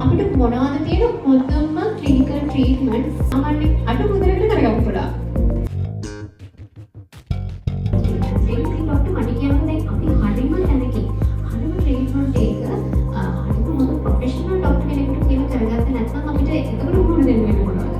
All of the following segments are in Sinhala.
අපිට මොනවද තියෙන හොඳම ක්ලිනිකල් ට්‍රීට්මන්ට් සාමාන්‍ය අඩු මුදලකට කරගන්න පුළුවන්. ඒකෙන් ડોක්ටර් මට කියන්නේ දැන් අපි හරිම තැනකින් හරිම ට්‍රීට්මන්ට් එක හරිම හොඳ ප්‍රොෆෙෂනල් ડોක්ටර් කෙනෙකුට කියලා කරගත්ත නැත්නම් අපිට ඒකට මුහුණ දෙන්න වෙන්නේ මොනවද?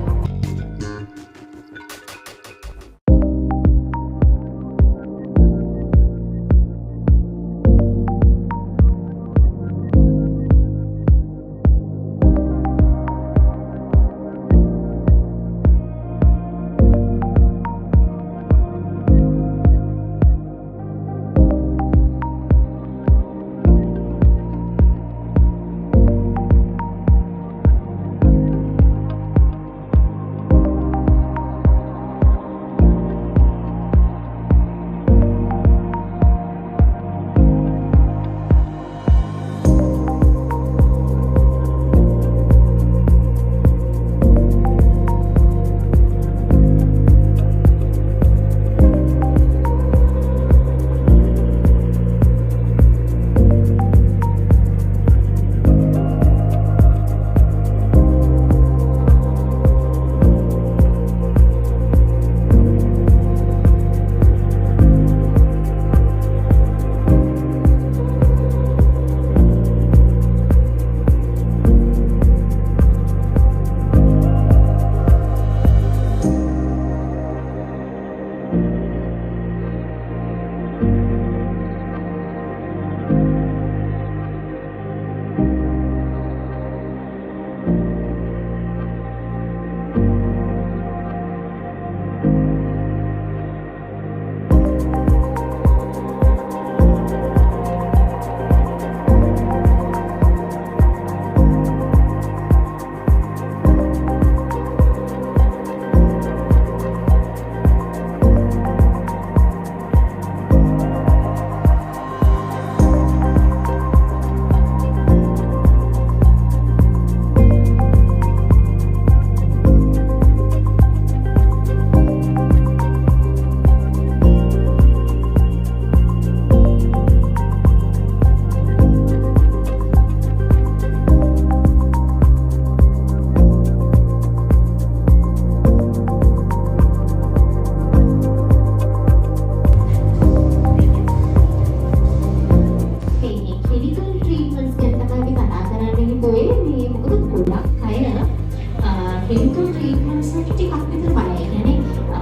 ක්ලිනිකල් ට්‍රීට්මන්ට්ස් වලට ටිකක් විතර බලයි. يعني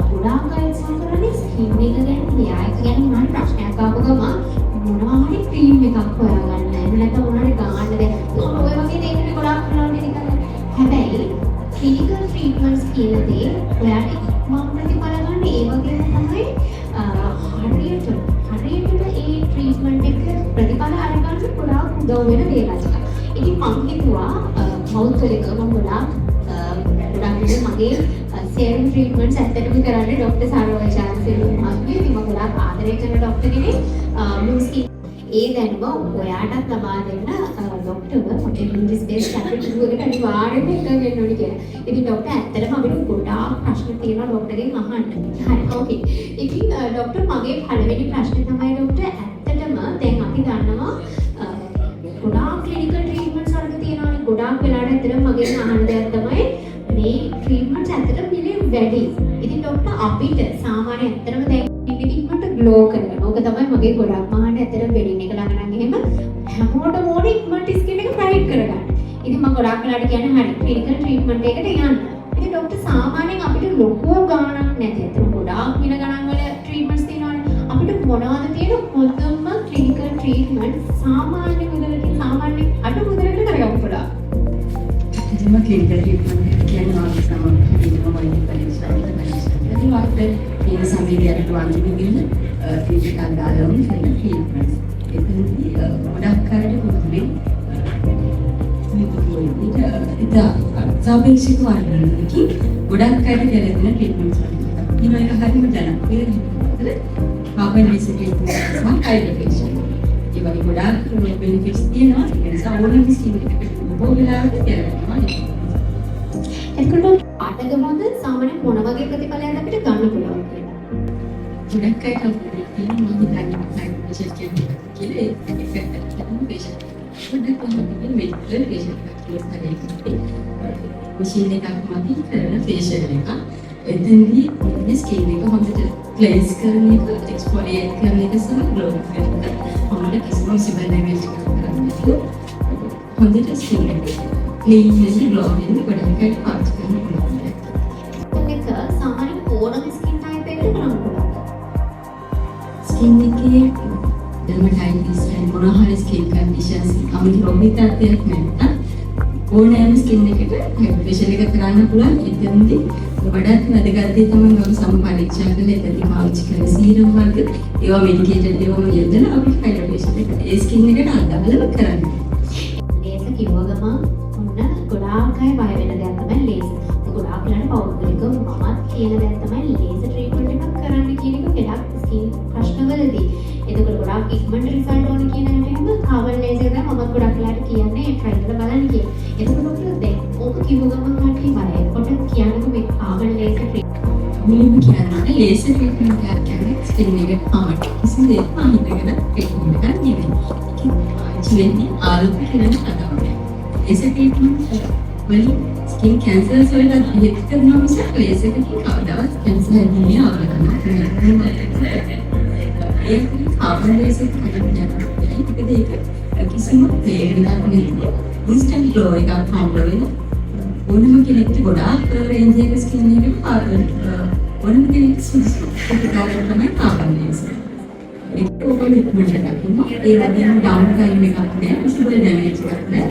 ගොඩාක් අය ඉස්සර කරන්නේ ස්කින් එක ගැන, ලියා එක ගැන මොනවා ප්‍රශ්නයක් ආව ගමන් මොනවා හරි ක්‍රීම් එකක් හොයාගන්න. එහෙම නැත්නම් මොනවා හරි ගන්න දෙයක්. ඔය වගේ දේවල් ගොඩාක් කරන්නේ නිකන්. හැබැයි ක්ලිනිකල් ට්‍රීට්මන්ට්ස් කියන දේ ඔයාලට ඉක්මන් ප්‍රතිඵල ගන්න ඒ වගේම තමයි හරියට ඒ ට්‍රීට්මන්ට් එක ප්‍රතිඵල අරගන්න ගොඩාක් උදව් වෙන දේවල්. ඉතින් මම හිතුවා මවුත් වල මම ගොඩාක් මගේ සේරම් ට්‍රීට්මන්ට්ස් ඇත්තටම කරන්නේ ડોක්ටර් සාරෝජා චාන්සෙලු මහත්මිය. ඉතින් මම ගොඩාක් ආදරය කරන ડોක්ටර් කෙනෙක්. මුස්කි ඒ දැනුම ඔයාටත් ලබා දෙන්න ડોක්ටර්ව හොටෙල් ඉංග්‍රීසි බේස් කැපිටල් එකකට අනිවාර්යයෙන්ම එකගෙන ඕනි කියලා. ඉතින් ડોක්ටර් ඇත්තටම අපිට ගොඩාක් ප්‍රශ්න තියෙනවා ડોක්ටර්ගෙන් අහන්න. හරි ඕකේ. ඉතින් ડોක්ටර් මගේ පළවෙනි ප්‍රශ්නේ තමයි ડોක්ටර් ඇත්තටම දැන් අපි දන්නවා ගොඩාක් ක්ලිනිකල් ට්‍රීට්මන්ට්ස් වර්ග තියෙනවානේ. ගොඩාක් වෙලාවට ඇත්තටම මගෙන් අහන දෙයක් තමයි මේ ට්‍රීට්මන්ට්ස් ඇත්තටම මිලේ වැඩි. ඉතින් ડોක්ටර් අපිට සාමාන්‍ය ඇත්තටම දැන් ඉක්මනට ග්ලෝ කරනවා. ඕක තමයි මගේ ගොඩක් මහාට ඇත්තටම වෙඩින් එක ළඟ නම් එහෙම හැමෝටම ඕනේ ඉක්මනට ස්කින් එක බ්‍රයිට් කරගන්න. ඉතින් මම ගොඩක් වෙලාවට කියන්නේ හරි ක්ලිනිකල් ට්‍රීට්මන්ට් එකකට යන්න. ඉතින් ડોක්ටර් සාමාන්‍යයෙන් අපිට ලොකු ගාණක් නැති. ඇත්තටම ගොඩාක් මිල ගණන් වල ට්‍රීට්මන්ට්ස් තියෙනවානේ. අපිට මොනවද තියෙන හොඳම ක්ලිනිකල් ට්‍රීට්මන්ට් සාමාන්‍ය මුදලකින් සාමාන්‍ය අඩු මුදලකට කරගන්න පුළුවන්. Cuma clinical treatment කියන්නේ වාගේ සමහර කෙනෙකුම වයින් පරීක්ෂා කරනවා. ඒ සමයේ යට වන්දි විදින ක්ලිනිකල් අදාළවම කරන ට්‍රීට්මන්ට්ස්. එතනදී ගොඩක් කාලෙට පුදුමේ නිකුත් සාපේක්ෂව වර්ධනයකි ගොඩක් කාලෙට ගැලපෙන ට්‍රීට්මන්ට්ස් වලින්. ඊනෝ එක හරිම ජනප්‍රිය ට්‍රීට්මන්ට් කාබන් රිසර්ච් සහ හයිඩ්‍රේෂන්. ඒ වගේ ගොඩක් බෙනිෆිට්ස් තියෙනවා. ඒ නිසා ඕනම ස්කින් එකකට බෝලලාවට කරනවා. එතකොට ආටගමද සාමාන්‍ය මොන වගේ ප්‍රතිඵලයක් අපිට ගන්න පුළුවන් කියලා. ගොඩක් අය කවුරුත් කියන්නේ රිසර්ච් කියන්නේ ඒක පැත්තට පේෂන්ට්. පොඩ්ඩක් කොහොමද මෙඩිකල් පේෂන්ට් මැෂින් එකක් මතින් කරන ෆේෂියල් එක. එතෙන්දී මේ ස්කින් එක හොඳට ක්ලෙන්ස් කරන එක, එක්ස්ෆෝලියේට් කරන එක සහ ග්ලෝ කරන එක. හොඳට කිසිම සිබල් ඩැමේජ් එකක් කරන්නේ නැතුව හොඳට ස්කින් එක ක්ලීන් වෙන්න ග්ලෝ වෙන්න ගොඩක් පාවිච්චි කරන්න පුළුවන්. ඒක සාමාන්‍ය ඕනම ස්කින් ටයිප් එකකට කරන්න පුළුවන්. ස්කින් එකේ dermatitis and මොනවා හරි ස්කින් කන්ඩිෂන්ස් අමිත රෝගීතාවයක් නැත්නම් ඕනෑම ස්කින් එකකට ෆේෂියල් එක කරන්න පුළුවන්. එතෙන්දී වඩාත් වැදගත් දේ තමයි අපි සම පරීක්ෂා කරලා එතනදී පාවිච්චි කරන සීරම් වර්ග ඒවා මෙඩිකේටඩ් ඒවාම යොදලා අපි ෆේෂියල් එක ඒ ස්කින් එකට අදාළව කරන්නේ. ලේසර් කිව්ව ගමන් ඔන්න ගොඩාක් අය බය වෙන දෙයක් තමයි ලේසර්. ගොඩාක් වෙලාවට පෞද්ගලිකව මමත් කියන දෙයක් තමයි ලේසර් ට්‍රීට්මන්ට් එකක් කරන්න කියන එක ගොඩක් ස්කින් ප්‍රශ්නවලදී. එතකොට ගොඩාක් ඉක්මනට රිසල්ට් ඕන කියන හැම කාබන් ලේසර් එක මම ගොඩක් වෙලාවට කියන්නේ try කරලා බලන්න කියලා. එතකොට ඔක්කොම දැන් ඕක කිව්ව ගමන් කට්ටිය බයයි. කොට කියන්නේ මේ කාබන් ලේසර් මුලින්ම කියන්නේ ලේසර් ට්‍රීට්මන්ට් එකක් කියන්නේ ස්කින් එකට ආවට කිසි දෙයක් අහිතගෙන ට්‍රීට්මන්ට් එකක් නෙවෙයි. ඒක වෙන්නේ ආලෝක කිරණ අදාළයි. ලේසර් ට්‍රීට්මන්ට් වලින් ස්කින් කැන්සර්ස් වලට හේතු කරනවා මිසක් ලේසර් එකකින් කවදාවත් කැන්සර් හැදෙන්නේ නැහැ. ඒක කාබන් ලේසර් කරන්නේ ඒක කිසිම වේදනාවක් නෙවෙයි. ඉන්ස්ටන්ට් ග්ලෝ එකක් හම්බ වෙන ඕනම කෙනෙක්ට ගොඩාක් රේන්ජ් එකක ස්කින් එකක පාරවල් ඕනම කෙනෙක් සුදුසු ප්‍රතිකාරයක් තමයි කාබන් ලේසර්. ඒක ඔබට ඉක්මනට දකින්න. ඒ වගේම ඩවුන් ටයිම් එකක් නෑ, විසිබල් ඩැමේජ් එකක් නෑ.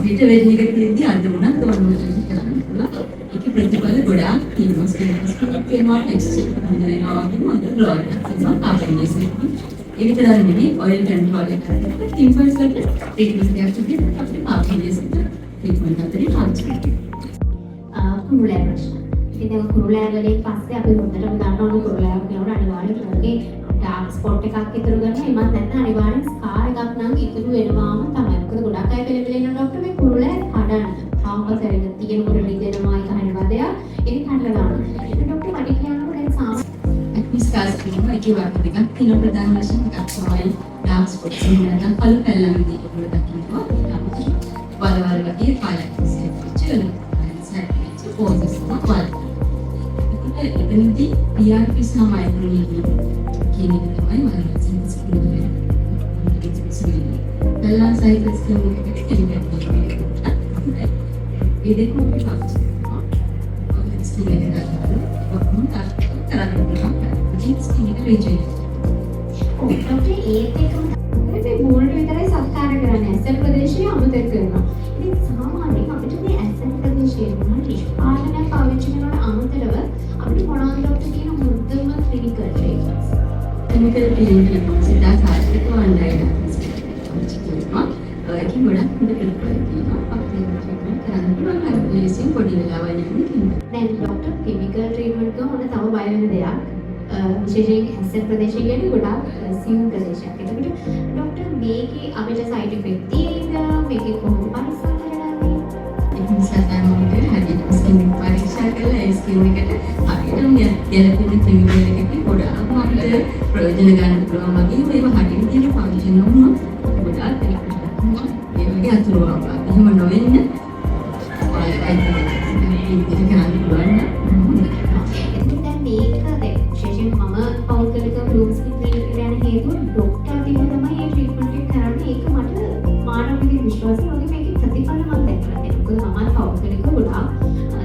පිට වෙන එක තියෙද්දි අද වුණත් ඕනම දෙයක් කරන්න පුළුවන්. ඒකේ ප්‍රතිඵල ගොඩාක් තියෙනවා. ස්කින් එකේ ටෙක්ස්චර් හඳුනනවා වගේම අද ග්ලෝ එකක් තියෙනවා කාබන් ලේසර්. ඒ විතරක් නෙවෙයි ඔයිල් කන්ට්‍රෝල් එක කරලා ටිම්පල්ස් වලට ට්‍රීට්මන්ට් එකක් විදිහට අපිට කාබන් ලේසර් ට්‍රීට්මන්ට් අතරේ පාවිච්චි කරනවා. කුරුලෑ ප්‍රශ්න. ඉතින් කුරුලෑ වලින් පස්සේ අපි හොඳටම දන්නවනේ කුරුලෑ කියනකොට අනිවාර්යයෙන් ඔයගේ ඩාර්ක් ස්පොට් එකක් ඉතුරු කරනවා. එමත් නැත්නම් අනිවාර්යෙන් ස්කාර් එකක් නම් ඉතුරු වෙනවාම තමයි. මොකද ගොඩක් අය පෙළපෙළෙන ડોක්ටර් මේ කුරුලෑ කඩන්න. ආපස්සට තියෙනකොට රිදෙනවා ඒක හරිනවා දෙයක්. ඒක කඩලා දානවා. ඒක ડોක්ටර් මට කියනකොට දැන් සාමාන්‍ය විස්කාස් කරනවා. ඒකේ වර්ග දෙකක් තියෙනවා. ප්‍රධාන වශයෙන් එකක් තමයි ඩාර්ක් ස්පොට්ස් එක නැත්නම් කළු පැල්ලම් විදිහට උඩ දකින්නවා. වලවල් වගේ පාලක්ස් චල පෝසස් වල. එතනදී PRP සහ මයික්‍රෝනීඩියම් කියන එක තමයි වලවල් ස්කින් පැල්ලම් සයිකල් ස්කින් එකට කෙලිකට් කරනවා. ඒ දෙකම අපි පාවිච්චි කරනවා. ස්කින් එකට ඔක්කොම කරන්න පුළුවන්. ස්කින් එක රීජන්. ડોක්ටර් ඒත් එකම මේ බෝල්ඩ් විතරයි සත්කාර කරන්නේ. ඇසල් ප්‍රදේශයේ අමතක කරනවා. ඉතින් සාමාන්‍යයෙන් අපිට මේ ඇසල් ප්‍රදේශයේ වුණා නිෂ්පාදනය පාවිච්චි කරනවට අමතරව අපිට මොනවාද ડોක්ටර් කියන මුද්දම ක්ලිනිකල් ට්‍රීට්මන්ට්ස්. ක්ලිනිකල් ට්‍රීට්මන්ට් සිතා සාහිත්‍ය වණ්ඩායන. ඒකේ ගොඩක් හොඳ ප්‍රතිඵල තියෙනවා. අපිට ට්‍රීට්මන්ට් කරන්න පුළුවන්. අර ලේසියෙන් පොඩි වෙලාවක් යන්නේ. දැන් ડોක්ටර් කෙමිකල් ට්‍රීට්මන්ට් එක මොන තව බය වෙන දෙයක්. විශේෂයෙන් ඇසල් ප්‍රදේශය කියන්නේ ගොඩාක් සියුම් ප්‍රදේශයක්. ඒකට ડોක්ටර් මේකේ අපිට සයිඩ් ඉෆෙක්ට් තියෙනවා. මේකේ කොහොමද පරීක්ෂා කරන්නේ? ඒක නිසා තමයි හරියට ස්කින් පරීක්ෂා කරලා ඒ ස්කින් එකට හරියටම ගැළපෙන කෙමිකල් එකකින් ගොඩාක් අපිට ප්‍රයෝජන ගන්න පුළුවන් වගේ ඒවා හරියට විදිහට පාවිච්චි කරනවා. ගොඩාක් ඒ වගේ අතුරුවක්. එහෙම නොවෙන්න ඔයාලයි කරන්න පුළුවන්. බ්ලූම් ස්කින් ක්ලිනික් යන හේතුව ડોක්ටර් දින තමයි මේ ට්‍රීට්මන්ට් එක කරන්නේ. ඒක මට මානසික විශ්වාසය වගේ මේකේ ප්‍රතිඵල මම දැක්කලා තියෙනවා. මොකද මම පෞද්ගලිකව ගොඩාක්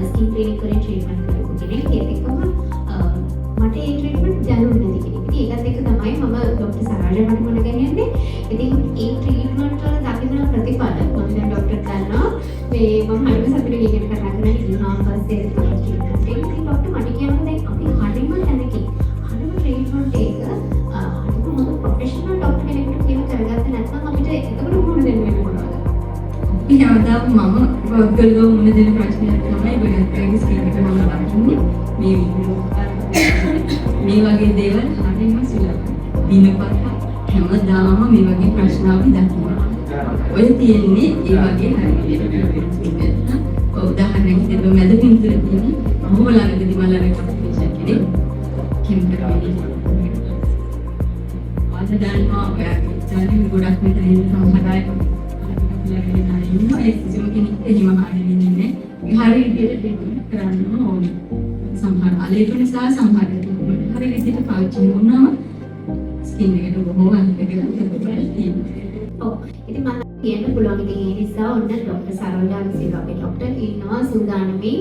ස්කින් ක්ලිනික් වලින් ට්‍රීට්මන්ට් කරපු කෙනෙක්. ඒකම මට ඒ ට්‍රීට්මන්ට් දැනුනේ නැති කෙනෙක්. ඉතින් ඒකත් එක්ක තමයි මම ડોක්ටර් සරාජා මට මොන ගන්නේ. ඉතින් ඒ ට්‍රීට්මන්ට් වල දකින ප්‍රතිඵල මම දැන් ડોක්ටර් දන්නවා. මේ මම හරිම සතුටින් ඉගෙන කතා කරන්නේ ඉන්නවා පස්සේ ට්‍රීට්මන්ට් එක. ඉතින් ડોක්ටර් මට කියනවා දැන් අපි හරිම දැනකින් ට්‍රීට්මන්ට් එක හරිම ප්‍රොෆෙෂනල් ડોක්ටර් කෙනෙකුට කියලා කරගත්ත නැත්නම් අපිට එතකොට මොන දෙන්න වෙන්නේ මොනවද? ඉතින්වදා මම වග්ගලෝ මොන දෙන ප්‍රශ්නයක් තමයි ගොඩක් ස්කින් එක මම දකින්නේ මේ වීඩියෝ මේ වගේ දේවල් හරිම සුලභයි. දිනපත හැමදාම මේ වගේ ප්‍රශ්න අපි දකිනවා. ඔය තියෙන්නේ ඒ වගේ හරියට උදාහරණයක් විදිහට මැද පින්තූර තියෙන මොහොම ළඟදී මම ළඟ කම්පිටිෂන් කෙනෙක් කෙම්පර් වේවි දන්නවා ඔයාගේ ගොඩක් මෙතන ඉන්න සමහර අය ඒ කිසිම කෙනෙක් එහෙම වෙන්නේ හරි විදිහට ට්‍රීට්මන්ට් කරන්න ඕනේ. සමහර අලේපන සහ සමහර ට්‍රීට්මන්ට් හරි විදිහට පාවිච්චි කරනම ස්කින් එකට බොහෝ අන්තකරලා තියෙනවා. ඔව්. ඉතින් මම කියන්න පුළුවන් ඉතින් ඒ නිසා ඔන්න ડોક્ટર සරෝජා විසිරෝ අපේ ડોක්ටර් ඉන්නවා සූදානමින්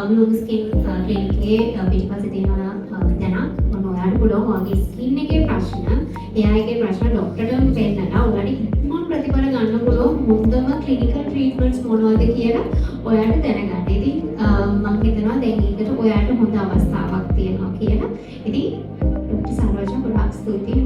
බ්ලූම් ස්කින් ක්ලිනික් එකේ පිටිපස්සේ තියෙනවා දැනක් මොන ඔයාලට පුළුවන් ඔයාගේ ස්කින් එකේ ප්‍රශ්න එයාගේ ප්‍රශ්න ડોක්ටර්ටම පෙන්නලා ඔයාලට මොන ප්‍රතිඵල ගන්න පුළුවන් හොඳම ක්ලිනිකල් ට්‍රීට්මන්ට්ස් මොනවද කියලා ඔයාලට දැනගන්න. ඉතින් මම හිතනවා දැන් ඒකට ඔයාලට හොඳ අවස්ථාවක් තියෙනවා කියලා. ඉතින් ડોક્ટર සරෝජා ගොඩාක් ස්තුතියි